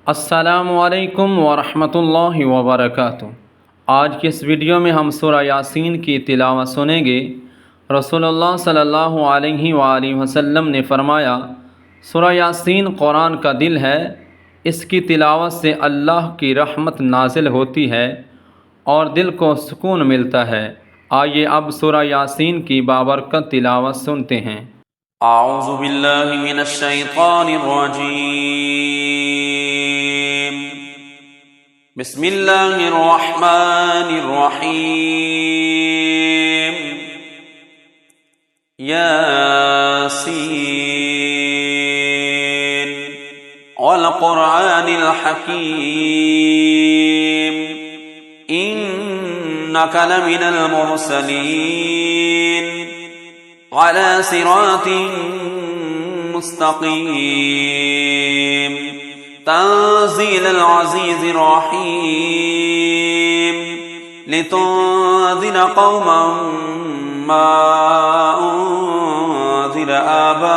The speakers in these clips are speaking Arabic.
अस्सलामुअलैकुम वरहमतुल्लाहि वबरकातुहू। आज की इस वीडियो में हम सूरह यासीन की तिलावत सुनेंगे। रसूलुल्लाह सल्लल्लाहु अलैहि वसल्लम ने फरमाया, सूरह यासीन कुरान का दिल है, इसकी तिलावत से अल्लाह की रहमत नाजिल होती है और दिल को सुकून मिलता है। आइए अब सूरह यासीन की बाबरकत तिलावत सुनते हैं। अऊज़ु बिल्लाहि मिनश शैतानिर रजीम। बिस्मिल्लाहिर रहमानिर रहीम। यासीन वल क़ुरआनिल हकीम। इन्नका लमिनल मुरसलीन अला सिरातिन मुस्तक़ीम। तंज़ीलल अज़ीज़िर रहीम। लितुन्ज़िर क़ौमन मा उन्ज़िर आबाउहुम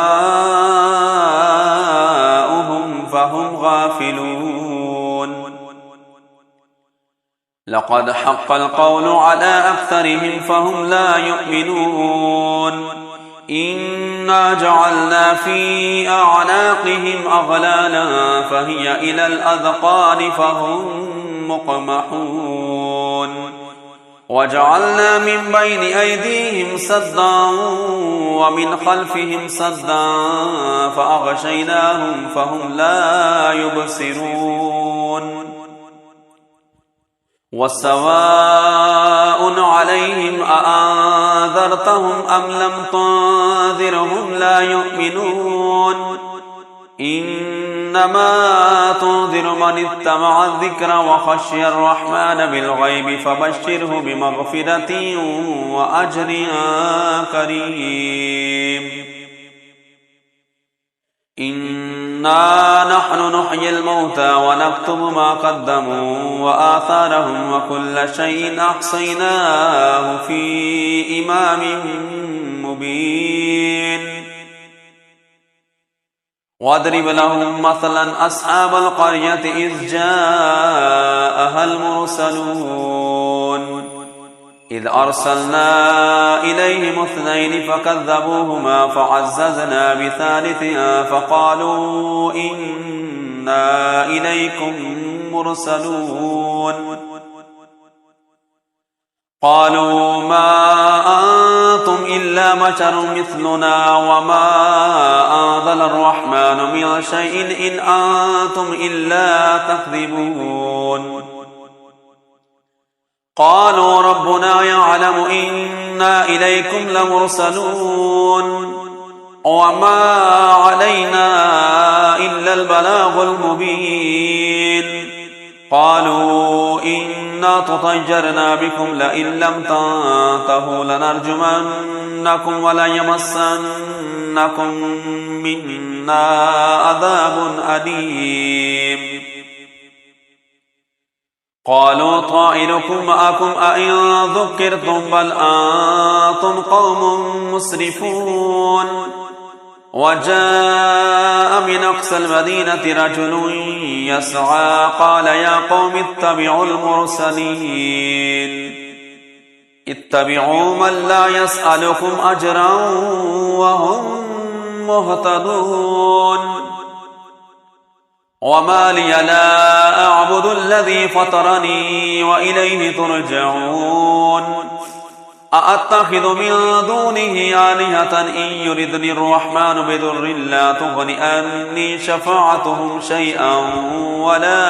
फ़हुम गाफ़िलून। लक़द हक़्क़ल क़ौलु अला अक्सरिहिम फ़हुम ला युमिनून। इन्ना जअलना फ़ी अअनाक़िहिम अग़लालन फ़हिय इलल अज़क़ान फ़हुम मुक़महून। वजअलना मिन बैनि ऐदीहिम सद्दन वमिन ख़ल्फ़िहिम सद्दन फ़अग़शयनाहुम फ़हुम ला युबसिरून। वस्सवाउन अलैहिम अअन्ज़रतहुम अम लम तुन्ज़िरहुम ला युमिनून। इन्नमा तुन्ज़िरु मन इत्तबअ अज़्ज़िक्र व ख़शिय अर्रहमान बिलग़ैबि फ़बश्शिरहु बिमग़फ़िरतिन व अज्रिन करीम। इन्ना नहनु नुह्यिल मौता व नक्तुबु मा क़द्दमू व आसारहुम व कुल्ल शैइन अहसैनाहु फ़ी इमामिन मुबीन। वद्रिब लहुम मसलन अस्हाबल क़र्यति इज़ जाअहल मुरसलून। इज़ अर्सलना इलैहिम इस्नैन फ़कज़्ज़बूहुमा फ़अज़्ज़ज़ना बिसालिसिन फ़क़ालू इन्ना इलैकुम मुरसलून। क़ालू मा अंतुम इल्ला बशरुम मिस्लुना वमा अंज़लर रहमानु मिन शैइन इन अंतुम इल्ला तकज़िबून। क़ालू रब्बुना यअलमु इन्ना इलैकुम लमुरसलून वमा अलैना इल्लल बलागुल मुबीन। क़ालू इन्ना ततय्यरना बिकुम लइन लम तंतहू लनरजुमन्नकुम वलयमस्सन्नकुम मिन्ना अज़ाबुन अलीम। क़ालू ताइरुकुम मअकुम अइन ज़ुक्किरतुम बल अंतुम क़ौमुम मुस्रिफून। वजाअ मिन अक़सल मदीनति रजुलुन यसआ क़ाल या क़ौम इत्तबिउल मुरसलीन। इत्तबिउ मन ला यसअलुकुम अजरन वहुम मुहतदून। वमा लिय ला अअबुदु अल्लज़ी फ़तरनी व इलैहि तुरजऊन। अअत्तख़िज़ु मिन दूनिहि आलिहतन इन युरिदनि अर्रहमानु बिदुर्रिन ला तुग़नि अन्नी शफ़ाअतुहुम शैअन व ला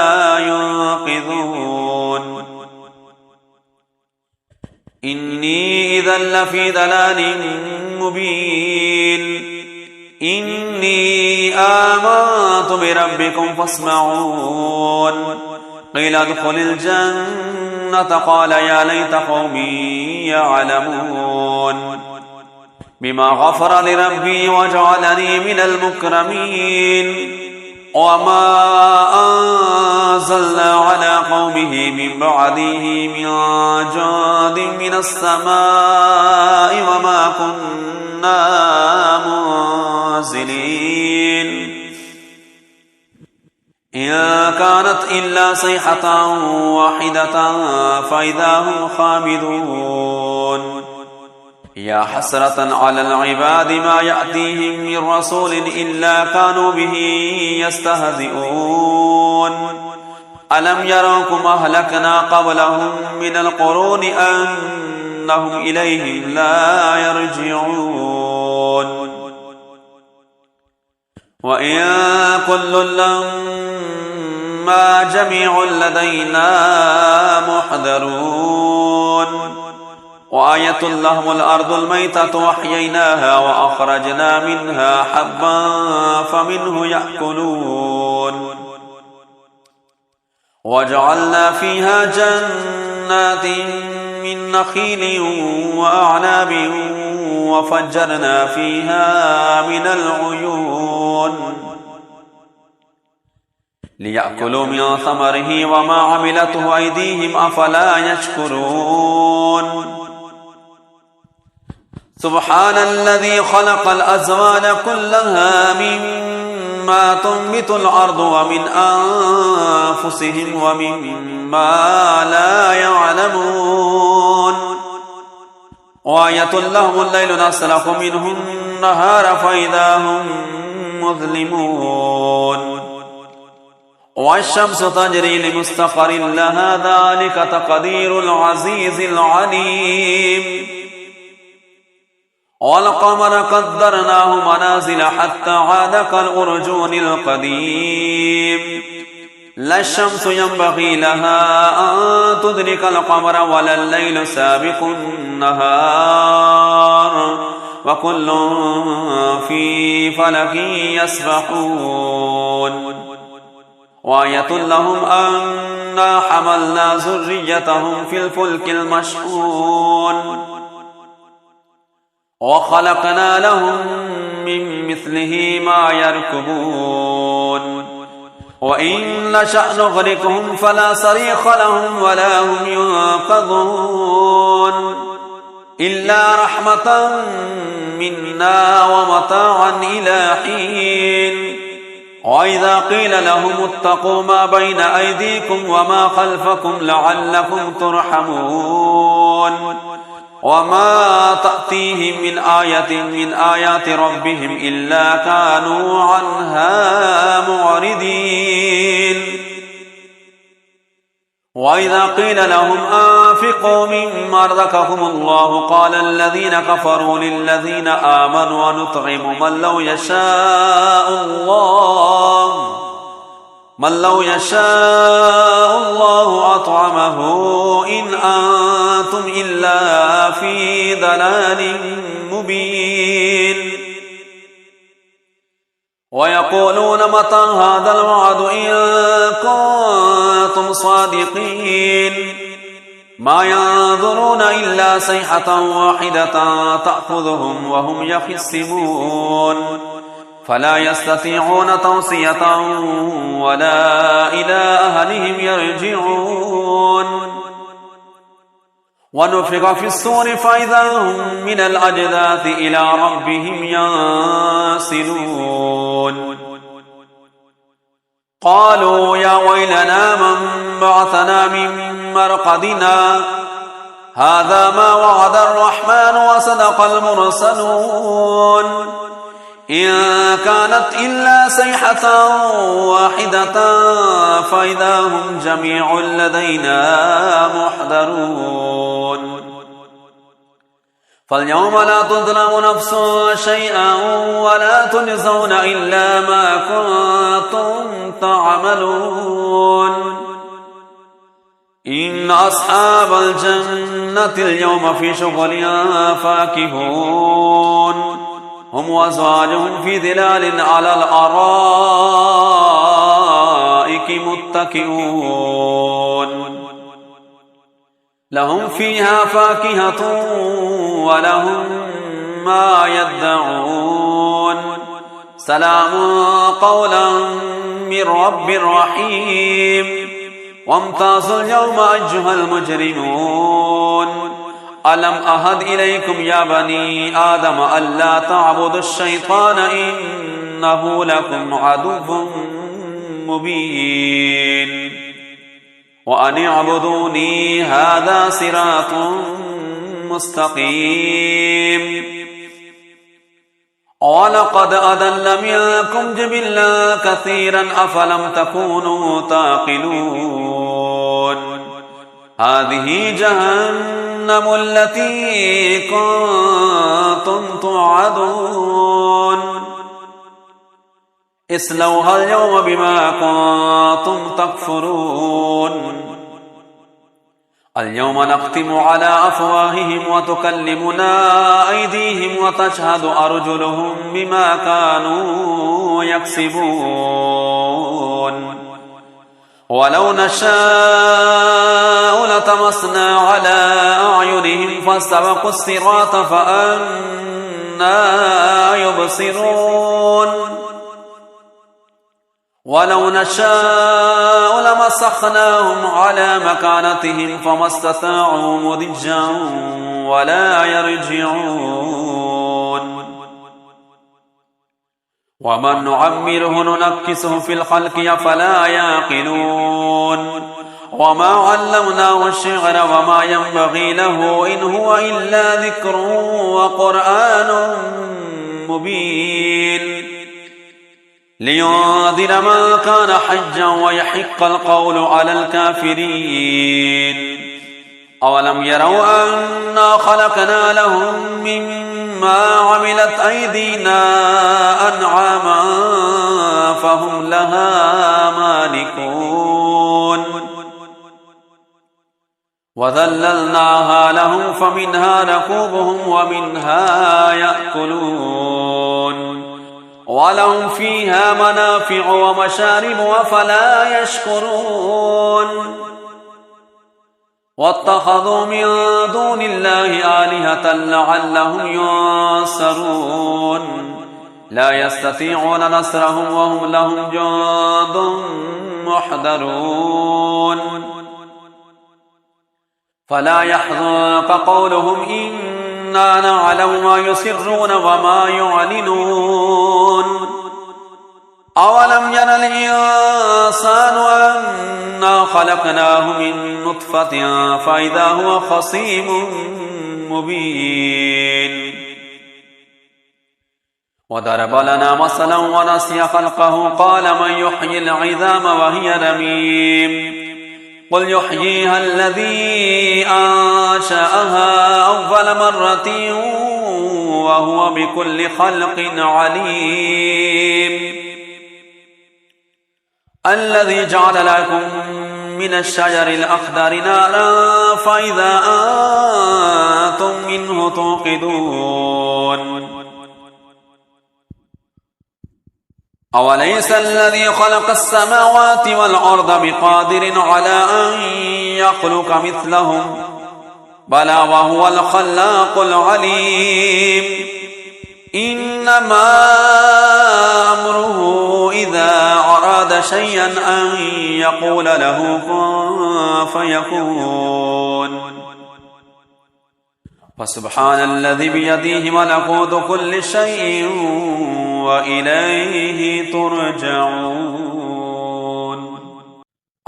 युन्क़िज़ून। इन्नी इज़न लफ़ी दलालिन मुबीन। इन्नी आमनतु बिरब्बिकुम फ़स्मऊन। क़ील उद्ख़ुलिल जन्नत क़ाल या लैत क़ौमी यअलमून। बिमा ग़फ़र लि रब्बी वजअलनी मिनल मुक्रमीन। वमा अंज़लना अला क़ौमिहि मिन बअदिहि मिन जुंदिन मिनस समाइ वमा कुन्ना मुंज़िलीन। इन كانت إلا صيحة واحدة فإذا هم خامدون يا حسرة على العباد ما يأتيهم من رسول إلا كانوا به يستهزئون ألم يروكم أهلكنا قبلهم من القرون أنهم إليهم لا يرجعون وإن كل لما جميع لدينا محضرون وآية لهم الأرض الميتة وأحييناها وأخرجنا منها حبا فمنه يأكلون وجعلنا فيها جنات من نخيل وأعناب وفجرنا فيها من العيون ليأكلوا من ثمره وما عملته أيديهم أفلا يشكرون سبحان الذي خلق الأزواج كلها مما تنبت الأرض ومن أنفسهم ومما لا يعلمون وآية لهم الليل نسلخ منه النهار فإذا هم مظلمون والشمس تجري لمستقر لها ذلك تقدير العزيز العليم والقمر قدرناه منازل حتى عاد كالأرجون القديم لا الشمس ينبغي لها أن تدرك القمر ولا الليل سابق النهار وكل في فلك يسبحون وآية لهم أنا حملنا ذريتهم في الفلك المشحون وخلقنا لهم من مثله ما يركبون وإن نشأ نغرقهم فلا صريخ لهم ولا هم ينقذون إلا رحمة منا ومتاعا إلى حين وإذا قيل لهم اتقوا ما بين أيديكم وما خلفكم لعلكم ترحمون وما تأتيهم من آية من آيات ربهم إلا كانوا عنها معرضين وإذا قيل لهم أنفقوا مما رزقكم الله قال الذين كفروا للذين آمنوا ونطعم من لو يشاء الله أطعمه إن أنتم إلا في ضلال مبين ويقولون متى هذا الوعد إن كنتم صادقين ما ينظرون إلا صيحة واحدة تأخذهم وهم يخصمون فلا يستطيعون توصية ولا إلى أهلهم يرجعون ونفخ في الصور فإذا هم من الأجداث إلى ربهم ينسلون قالوا يا ويلنا من بعثنا من مرقدنا هذا ما وعد الرحمن وصدق المرسلون إن كانت إلا صيحة واحدة فإذا هم جميع لدينا محضرون فاليوم لا تظلم نفس شيئا ولا تجزون إلا ما كنتم تعملون إن أصحاب الجنة اليوم في شغل فاكهون هم وأزواجهم في ظلال على الأرائك متكئون لهم فيها فاكهة ولهم ما يدعون سلام قولا من رب رحيم وامتازوا اليوم أيها المجرمون ألم أهد إليكم يا بني آدم ألا تعبدوا الشيطان إنه لكم عدو مبين وأن اعبدوني هذا صراط مستقيم ولقد أضل منكم جبلا كثيرا أفلم تكونوا تعقلون هذه جهنم التي كنتم توعدون اصلوها اليوم بما كنتم تكفرون اليوم نختم على أفواههم وتكلمنا أيديهم وتشهد أرجلهم بما كانوا يكسبون ولو نشاء لطمسنا على أعينهم فاستبقوا الصراط فأنى يبصرون ولو نشاء لمسخناهم على مكانتهم فما استطاعوا مضجا ولا يرجعون ومن نعمره ننكسه في الخلق أفلا يعقلون وما علمناه الشعر وما ينبغي له إن هو إلا ذكر وقرآن مبين لينذر من كان حجا ويحق القول على الكافرين أولم يروا أنا خلقنا لهم مما عملت أيدينا أنعاما فهم لها مالكون وذللناها لهم فمنها ركوبهم ومنها يأكلون ولهم فيها منافع ومشارب أفلا يشكرون واتخذوا من دون الله آلهة لعلهم ينصرون لا يستطيعون نصرهم وهم لهم جند محضرون فلا يحزنك قولهم إنا نعلم ما يسرون وما يعلنون أولم ير الإنسان أنا خلقناه من نطفة فإذا هو خصيم مبين وضرب لنا مثلا ونسي خلقه قال من يحيي العظام وهي رميم قل يحييها الذي أنشأها أول مرة وهو بكل خلق عليم الذي جعل لكم من الشجر الأخضر نارا فإذا أنتم منه توقدون أوليس الذي خلق السماوات والأرض بقادر على أن يخلق مثلهم بلى وهو الخلاق العليم إنما أمره إذا أراد شيئا أن يقول له كن فيكون فسبحان الذي بيده ملكوت كل شيء وإليه ترجعون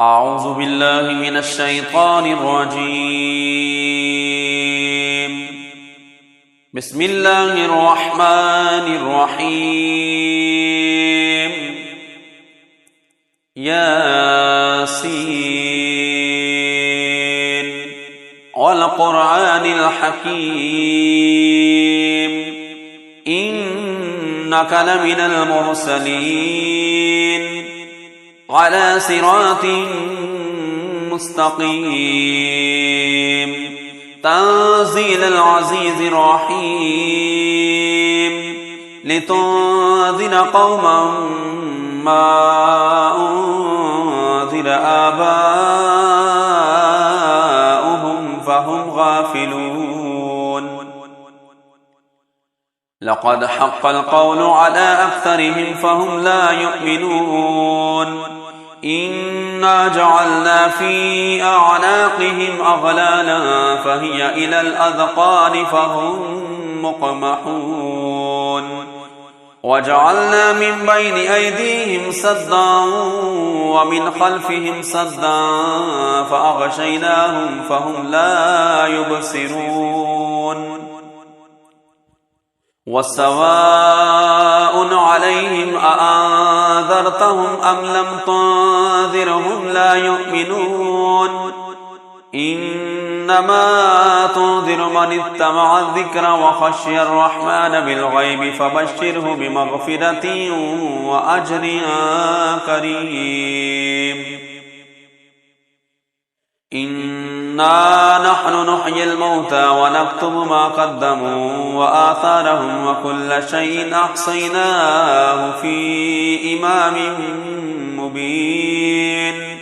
أعوذ بالله من الشيطان الرجيم بسم الله الرحمن الرحيم ياسين والقرآن الحكيم إنك لمن المرسلين على صراط مستقيم تنزيل العزيز الرحيم لتنذر قوما ما أنذر آباؤهم فهم غافلون لقد حق القول على أكثرهم فهم لا يؤمنون إنا جعلنا في أعناقهم أغلالا فهي إلى الأذقان فهم مقمحون وجعلنا من بين أيديهم سدا ومن خلفهم سدا فأغشيناهم فهم لا يبصرون وسواء عليهم أأنذرتهم أم لم تنذرهم لا يؤمنون إنما تنذر من اتبع الذكر وخشي الرحمن بالغيب فبشره بمغفرة وأجر كريم إنا نحن نحيي الموتى ونكتب ما قدموا وآثارهم وكل شيء أحصيناه في إمام مبين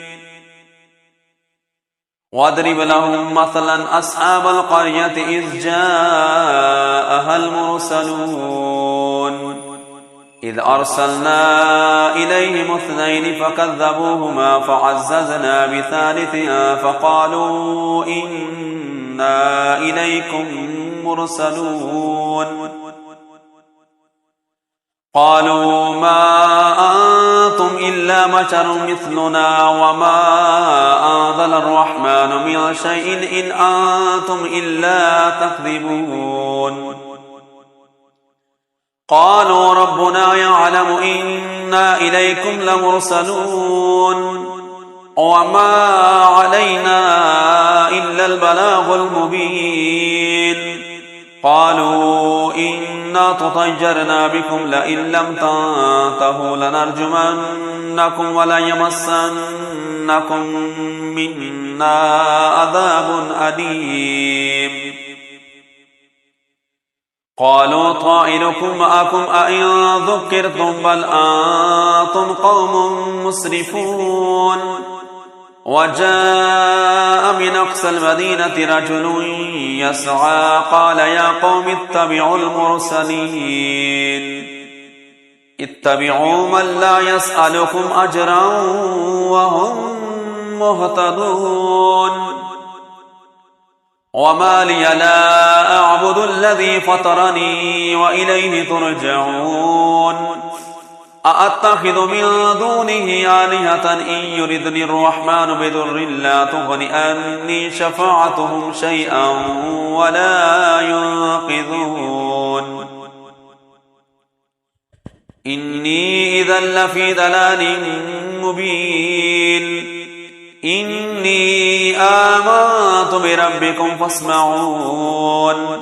واضرب لهم مثلا أصحاب القرية إذ جاءها المرسلون إذ أرسلنا إليهم 2 فكذبوهما فعززنا بثالث فقالوا إنا إليكم مرسلون قالوا ما أنتم إلا بشر مثلنا وما أنزل الرحمن من شيء إن أنتم إلا تكذبون قالوا ربنا يعلم إنا إليكم لمرسلون وما علينا إلا البلاغ المبين قالوا إنا تطيرنا بكم لئن لم تنتهوا لنرجمنكم وليمسنكم منا عذاب أليم قالوا طائركم معكم أئن ذكرتم بل أنتم قوم مسرفون وجاء من أقصى المدينة رجل يسعى قال يا قوم اتبعوا المرسلين اتبعوا من لا يسألكم أجرا وهم مهتدون وما لي لا أعبد الذي فطرني وإليه ترجعون أأتخذ من دونه آلهة إن يردني الرحمن بضر لا تغن عني شفاعتهم شيئا ولا ينقذون إني إذا لفي ضلال مبين إني آمنت بربكم فاسمعون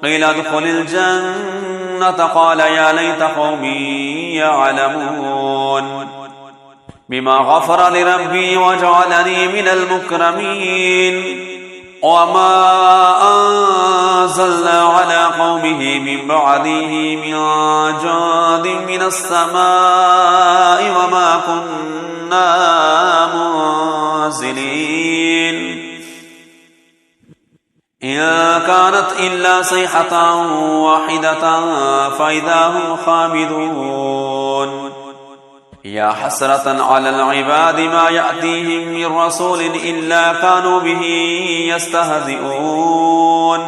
قيل ادخل الجنة قال يا ليت قومي يعلمون بما غفر لربي وجعلني من المكرمين وما أنزلنا على قومه من بعده من جند من السماء وما كنا منزلين إن كانت إلا صيحة واحدة فإذا هم خامدون يا حسرة على العباد ما يأتيهم من رسول إلا كانوا به يستهزئون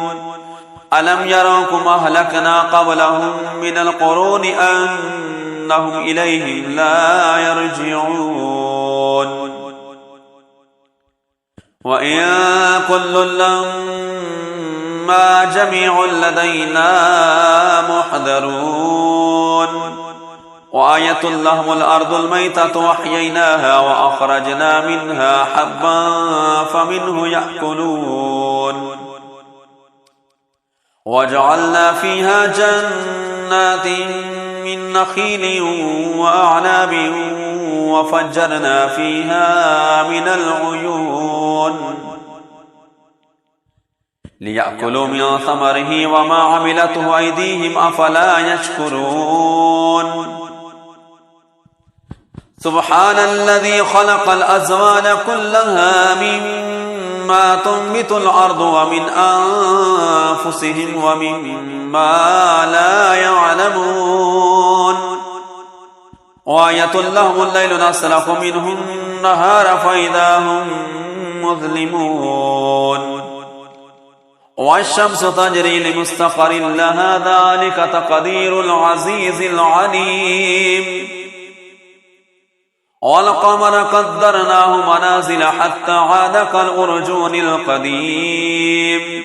ألم يروكم أهلكنا قبلهم من القرون أنهم إليهم لا يرجعون وإن كل لما جميع لدينا محضرون وآية لهم الأرض الميتة وأحييناها وأخرجنا منها حبا فمنه يأكلون وجعلنا فيها جنات من نخيل وأعناب وفجرنا فيها من العيون ليأكلوا من ثمره وما عملته أيديهم أفلا يشكرون سبحان الذي خلق الأزواج كلها مما تنبت الأرض ومن أنفسهم ومما لا يعلمون وآية لهم الليل نسلخ منه النهار فإذا هم مظلمون والشمس تجري لمستقر لها ذلك تقدير العزيز العليم والقمر قدرناه منازل حتى عاد كالأرجون القديم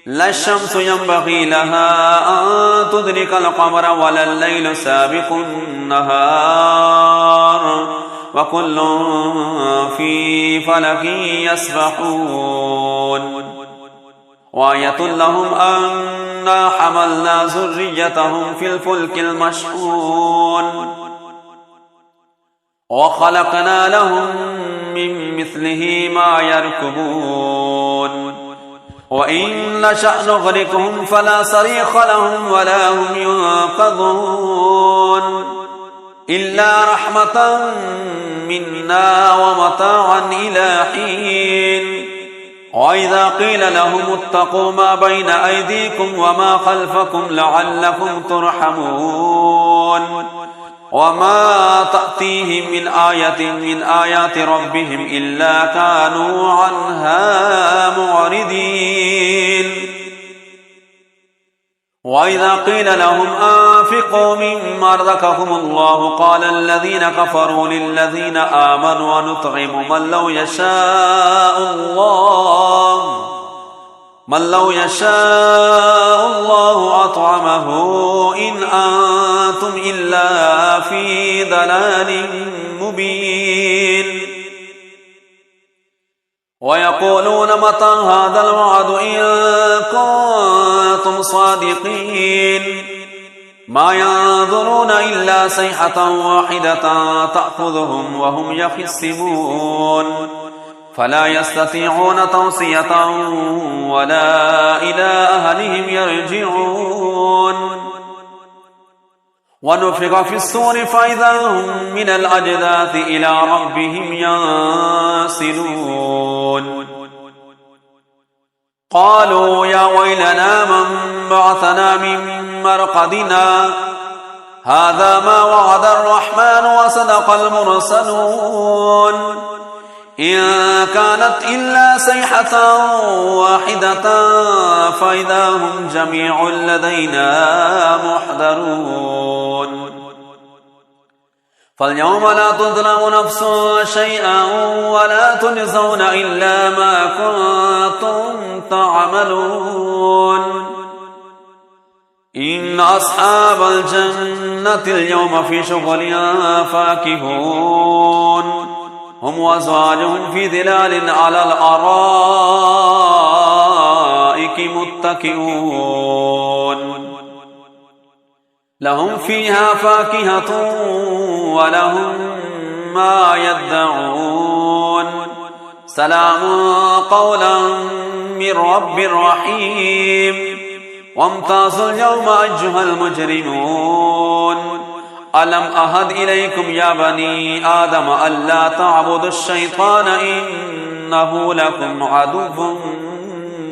لا الشمس ينبغي لها أن تدرك القمر ولا الليل سابق النهار وكل في فلك يسبحون وآية لهم أنا حملنا ذريتهم في الفلك المشحون وخلقنا لهم من مثله ما يركبون وإن نشأ نغرقهم فلا صريخ لهم ولا هم ينقذون إلا رحمة منا ومتاعا إلى حين وإذا قيل لهم اتقوا ما بين أيديكم وما خلفكم لعلكم ترحمون وما تأتيهم من آية من آيات ربهم إلا كانوا عنها معرضين وإذا قيل لهم أنفقوا مما رزقكم الله قال الذين كفروا للذين آمنوا ونطعم من لو يشاء الله أطعمه إن أنتم إلا في ضلال مبين ويقولون متى هذا الوعد إن كنتم صادقين ما ينظرون إلا صيحة واحدة تأخذهم وهم يخصمون فلا يستطيعون توصية ولا إلى أهلهم يرجعون ونفخ في الصور فإذا هم من الأجداث إلى ربهم ينسلون قالوا يا ويلنا من بعثنا من مرقدنا هذا ما وعد الرحمن وصدق المرسلون إن كانت إلا صيحة واحدة فإذا هم جميع لدينا محضرون فاليوم لا تظلم نفس شيئا ولا تجزون إلا ما كنتم تعملون إن أصحاب الجنة اليوم في شغل فاكهون هم وأزواجهم في ظلال على الأرائك متكئون لهم فيها فاكهة ولهم ما يدعون سلام قولا من رب رحيم وامتازوا اليوم أيها المجرمون ألم أهد إليكم يا بني آدم ألا تعبدوا الشيطان إنه لكم عدو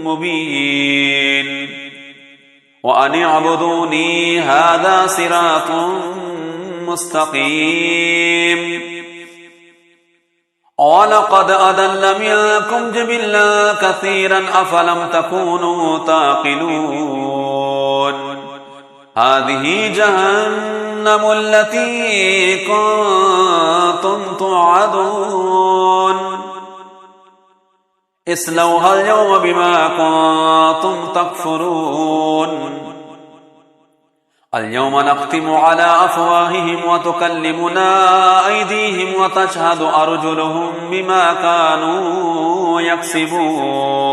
مبين وأن اعبدوني هذا صراط مستقيم ولقد أضل منكم جبلا كثيرا أفلم تكونوا تعقلون هذه جهنم التي كنتم توعدون اصلوها اليوم بما كنتم تكفرون اليوم نختم على أفواههم وتكلمنا أيديهم وتشهد أرجلهم بما كانوا يكسبون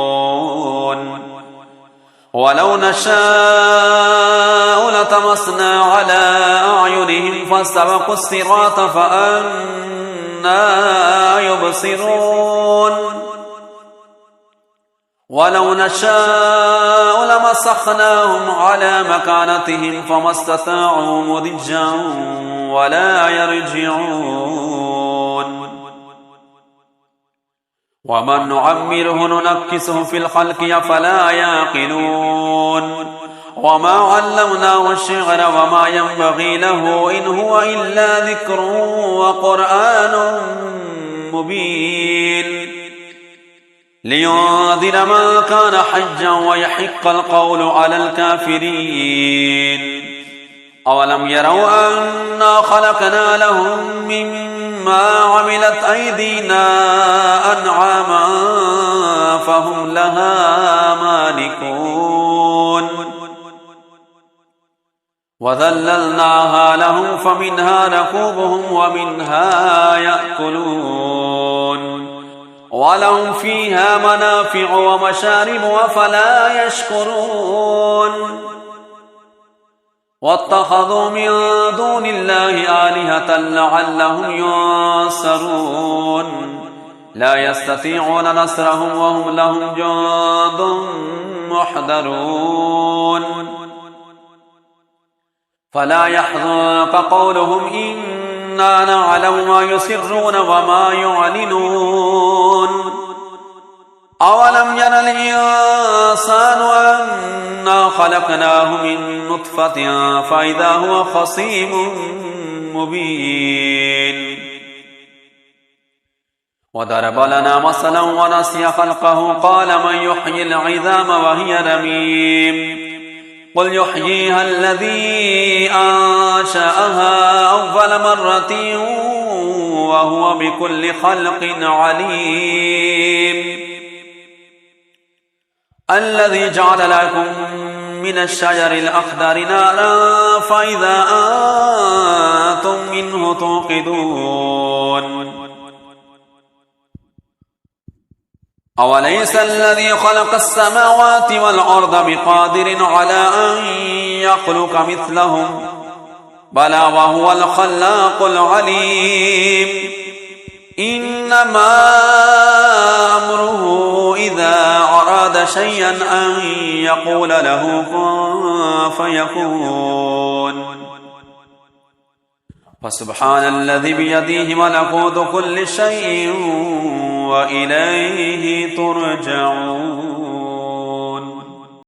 ولو نشاء لطمسنا على أعينهم فاستبقوا الصراط فأنى يبصرون ولو نشاء لمسخناهم على مكانتهم فما استطاعوا مضجا ولا يرجعون ومن نعمره ننكسه في الخلق أفلا يعقلون وما علمناه الشعر وما ينبغي له إن هو إلا ذكر وقرآن مبين لينذر من كان حجا ويحق القول على الكافرين أولم يروا أنا خلقنا لهم مما عملت أيدينا أنعاما فهم لها مالكون وذللناها لهم فمنها ركوبهم ومنها يأكلون ولهم فيها منافع ومشارب أفلا يشكرون واتخذوا من دون الله آلهة لعلهم ينصرون لا يستطيعون نصرهم وهم لهم جند محضرون فلا يحزنك قولهم إنا نعلم ما يسرون وما يعلنون أولم ير الإنسان أنا خلقناه من نطفة فإذا هو خصيم مبين وضرب لنا مثلا ونسي خلقه قال من يحيي العظام وهي رميم قل يحييها الذي أنشأها أول مرة وهو بكل خلق عليم الذي جعل لكم من الشجر الأخضر نارا فإذا أنتم منه توقدون أوليس الذي خلق السماوات والأرض بقادر على أن يخلق مثلهم بلى وهو الخلاق العليم إنما أمره إذا أراد شيئا أن يقول له كن فيكون فسبحان الذي بيده ملكوت كل شيء وإليه ترجعون